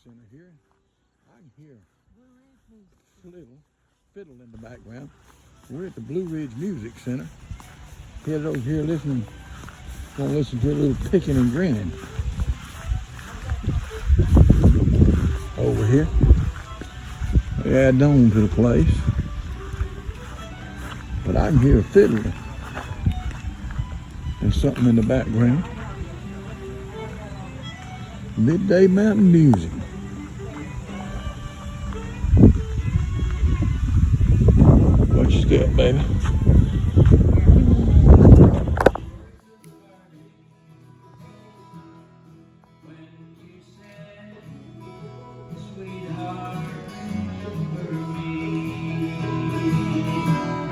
Center here. I can hear a little fiddle in the background. We're at the Blue Ridge Music Center. Headed over here listening. Gonna listen to a little picking and grinning. Over here. We add on to the place. But I can hear a fiddle. There's something in the background. Midday mountain music. Watch your step, baby.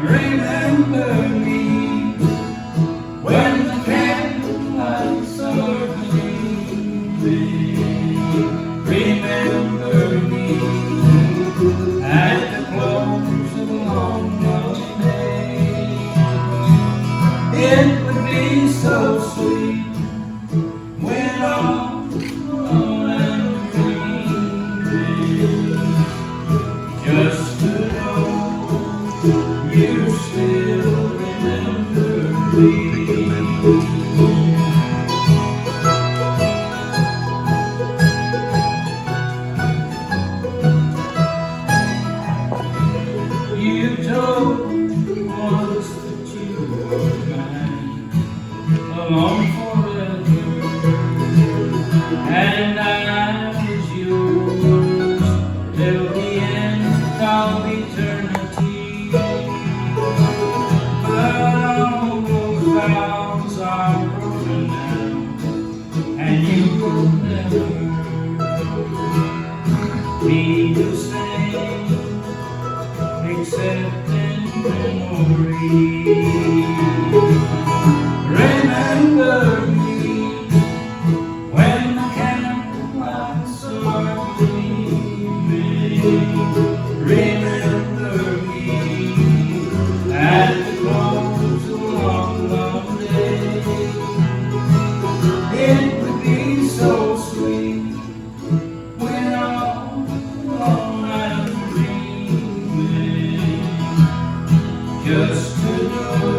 Remember me when the candlelights are gleaming. Remember me at the close of a long, long day. It would be so sweet when all alone and dreaming, just to know you still remember me. You told us that you were mine alone forever, and I was yours till the end of eternity. But all those vows are broken now, and you will never be the same, except in memory. Remember me when the candlelights are gleaming. Remember me at the close of a long, long day. It would be so sweet when all alone I'm dreaming, just to know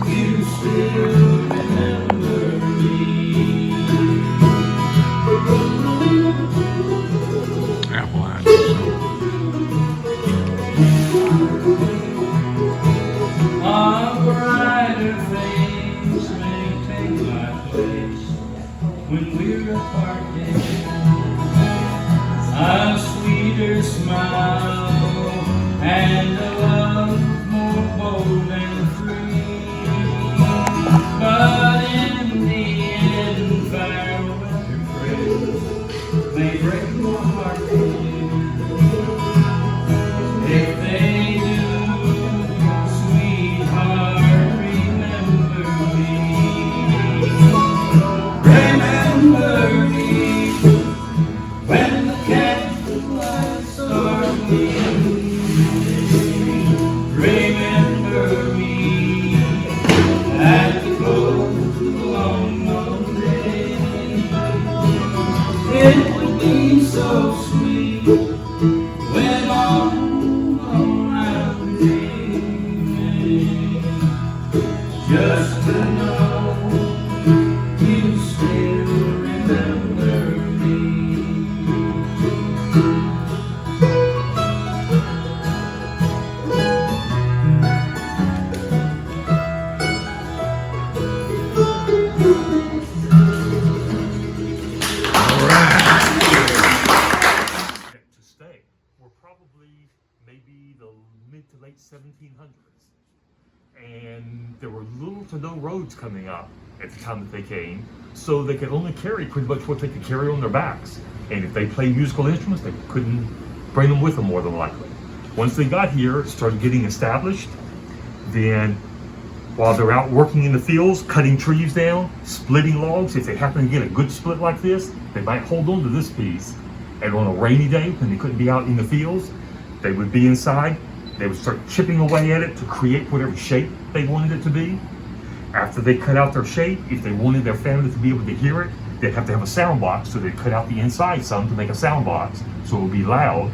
you still remember me. Apple eyes. A brighter face may take my place when we're apart, dear. A sweeter smile and a love more bold and free. But in the end, fair weather friends may break my heart, dear. If they do, sweetheart, remember me. Remember me when the candlelights are gleaming. Remember me at the close of a long, long day. It would be so sweet when all around dreaming, just to know you still remember me. To stay were probably maybe the mid to late 1700s, and there were little to no roads coming up at the time that they came, so they could only carry pretty much what they could carry on their backs. And if they played musical instruments, they couldn't bring them with them, more than likely. Once they got here, started getting established, then while they're out working in the fields, cutting trees down, splitting logs, if they happen to get a good split like this, they might hold on to this piece. And on a rainy day, when they couldn't be out in the fields, they would be inside. They would start chipping away at it to create whatever shape they wanted it to be. After they cut out their shape, if they wanted their family to be able to hear it, they'd have to have a sound box, so they cut out the inside some to make a sound box, so it would be loud.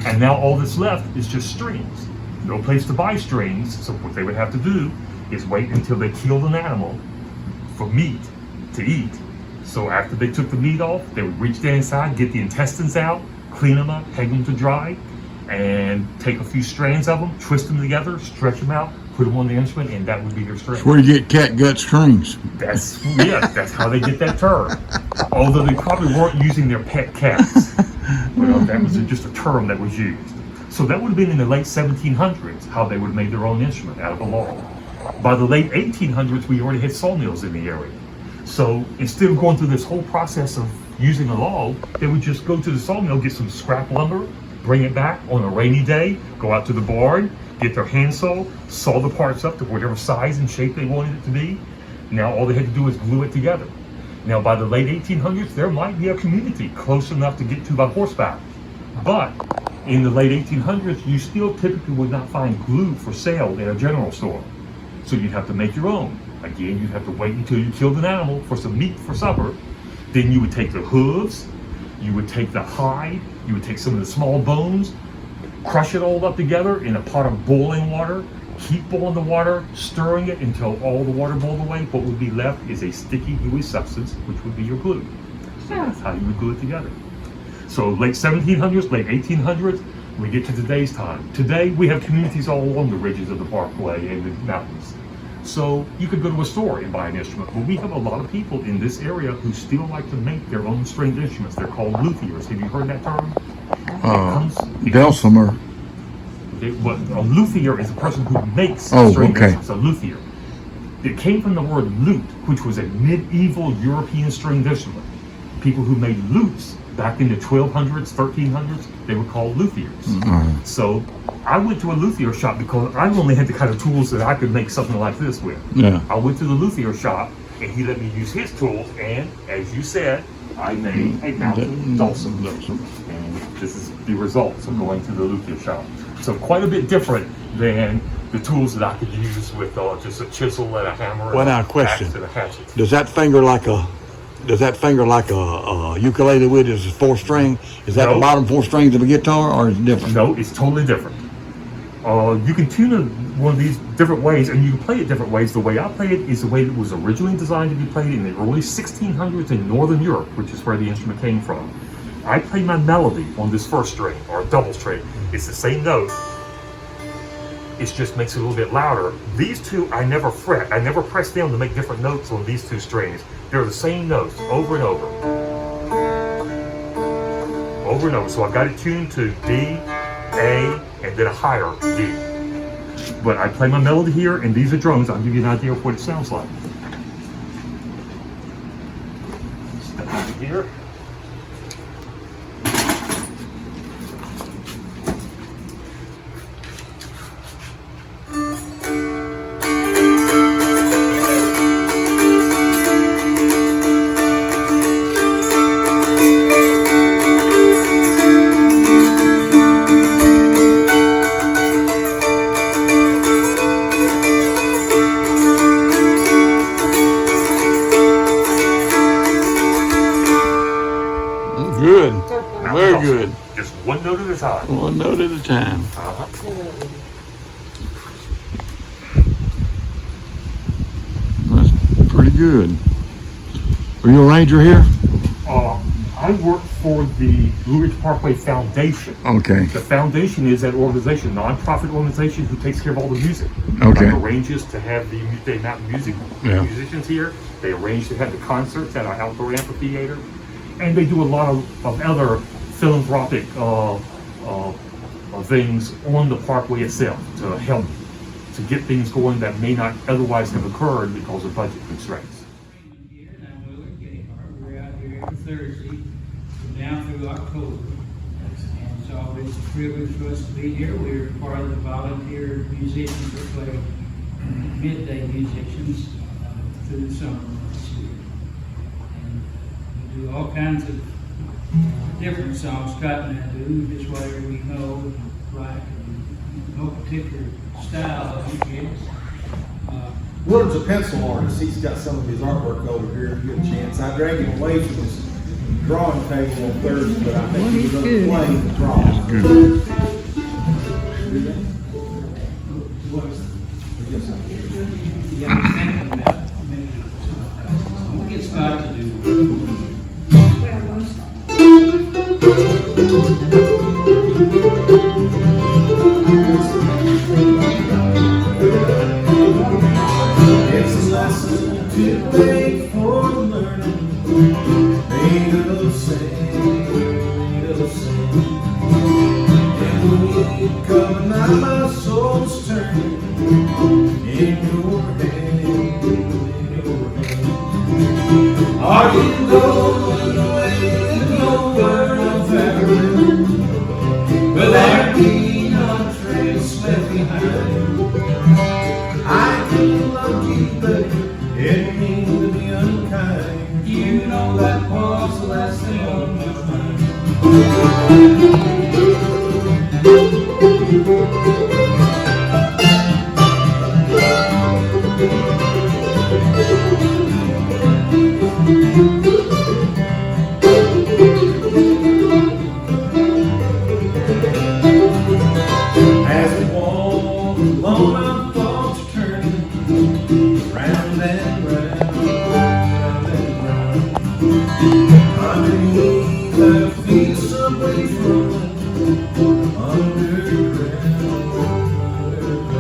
And now all that's left is just strings. No place to buy strings, so what they would have to do is wait until they killed an animal for meat to eat. So after they took the meat off, they would reach down inside, get the intestines out, clean them up, hang them to dry, and take a few strands of them, twist them together, stretch them out, put them on the instrument, and that would be their string. That's where you get catgut strings. That's how they get that term. Although they probably weren't using their pet cats. That was just a term that was used. So that would have been in the late 1700s, how they would have made their own instrument out of a log. By the late 1800s, we already had sawmills in the area. So instead of going through this whole process of using a log, they would just go to the sawmill, get some scrap lumber, bring it back on a rainy day, go out to the barn, get their handsaw, saw the parts up to whatever size and shape they wanted it to be. Now all they had to do was glue it together. Now by the late 1800s, there might be a community close enough to get to by horseback. But in the late 1800s, you still typically would not find glue for sale in a general store. So you'd have to make your own. Again, you'd have to wait until you killed an animal for some meat for supper. Then you would take the hooves, you would take the hide, you would take some of the small bones, crush it all up together in a pot of boiling water, keep boiling the water, stirring it until all the water boiled away. What would be left is a sticky, gooey substance, which would be your glue. So that's how you would glue it together. So late 1700s, late 1800s, we get to today's time. Today, we have communities all along the ridges of the parkway and the mountains. So you could go to a store and buy an instrument, but we have a lot of people in this area who still like to make their own stringed instruments. They're called luthiers. Have you heard that term? Dulcimer. A luthier is a person who makes stringed instruments, a luthier. It came from the word lute, which was a medieval European stringed instrument. People who made lutes back in the 1200s, 1300s, they were called luthiers. So I went to a luthier shop because I only had the kind of tools that I could make something like this with. I went to the luthier shop and he let me use his tools, and as you said, I made a mountain dulcimer. And this is the results of going to the luthier shop. So quite a bit different than the tools that I could use with just a chisel and a hammer and a hatchet. Does that finger like a ukulele with is 4-string? Is that the bottom 4 strings of a guitar, or is it different? No, it's totally different. You can tune it one of these different ways, and you can play it different ways. The way I play it is the way it was originally designed to be played in the early 1600s in Northern Europe, which is where the instrument came from. I play my melody on this 1st string, or double string. It's the same note. It just makes it a little bit louder. These two, I never fret. I never press down to make different notes on these 2 strings. They're the same notes over and over. Over and over. So I've got it tuned to D, A, and then a higher D. But I play my melody here, and these are drums. I'll give you an idea of what it sounds like. Step over here. Good. Very good. Just one note at a time. One note at a time. That's pretty good. Are you a ranger here? I work for the Blue Ridge Parkway Foundation. Okay. The foundation is that organization, non-profit organization who takes care of all the music. Okay. Like arranges to have the mountain music musicians here. They arrange to have the concerts at our outdoor amphitheater. And they do a lot of other philanthropic things on the parkway itself to help to get things going that may not otherwise have occurred because of budget constraints. We're out here every Thursday from now through October. And it's always a privilege for us to be here. We're part of the volunteer musicians that play midday musicians through the summer months here. Do all kinds of different songs. Scott and I do just whatever we know and write, no particular style of it. Willard's a pencil artist. He's got some of his artwork over here if you get a chance. I dragged him away from his drawing table on Thursday, but I think he's going to play and draw. We'll get started to do. It's a lesson too late for learning. Made of sand, made of sand. And the wind coming out of my soul's turning in your hand, in your hand. Are you going away with no word of farewell? Will there be no trace left behind? I could love you, but didn't mean to be unkind. You know that was the last thing on my mind. As we walk along, our thoughts are turning round and round, round and round. Underneath our feet, subway's rolling underground, underground.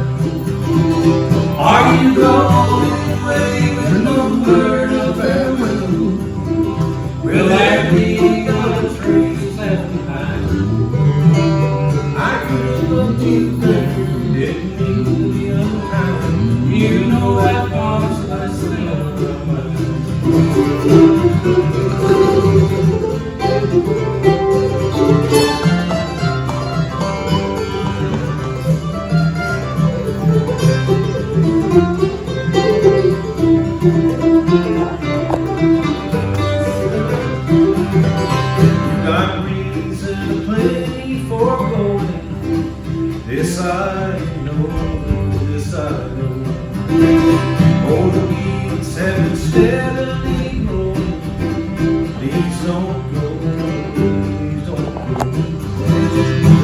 Are you going away with no word of farewell? Will there be no trace left behind? I could have loved you better, didn't mean to be unkind. You know that was the last thing on my mind. You got reason plenty for going. This I know, this I know. Oh, the weeds have been steadily growing. Please don't go, please don't go.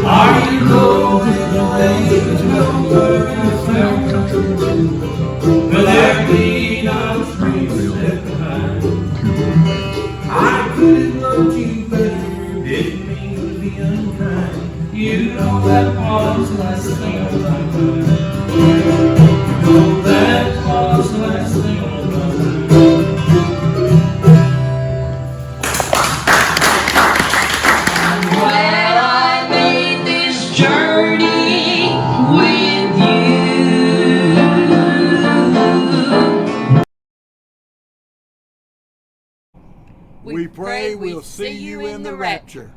Are you going away with no word of farewell? Will there be no trace left behind? I could have loved you better, didn't mean to be unkind. You know that was the last thing on my mind. You know that was the last thing on my mind. Well, I made this journey with you. We pray we'll see you in the rapture.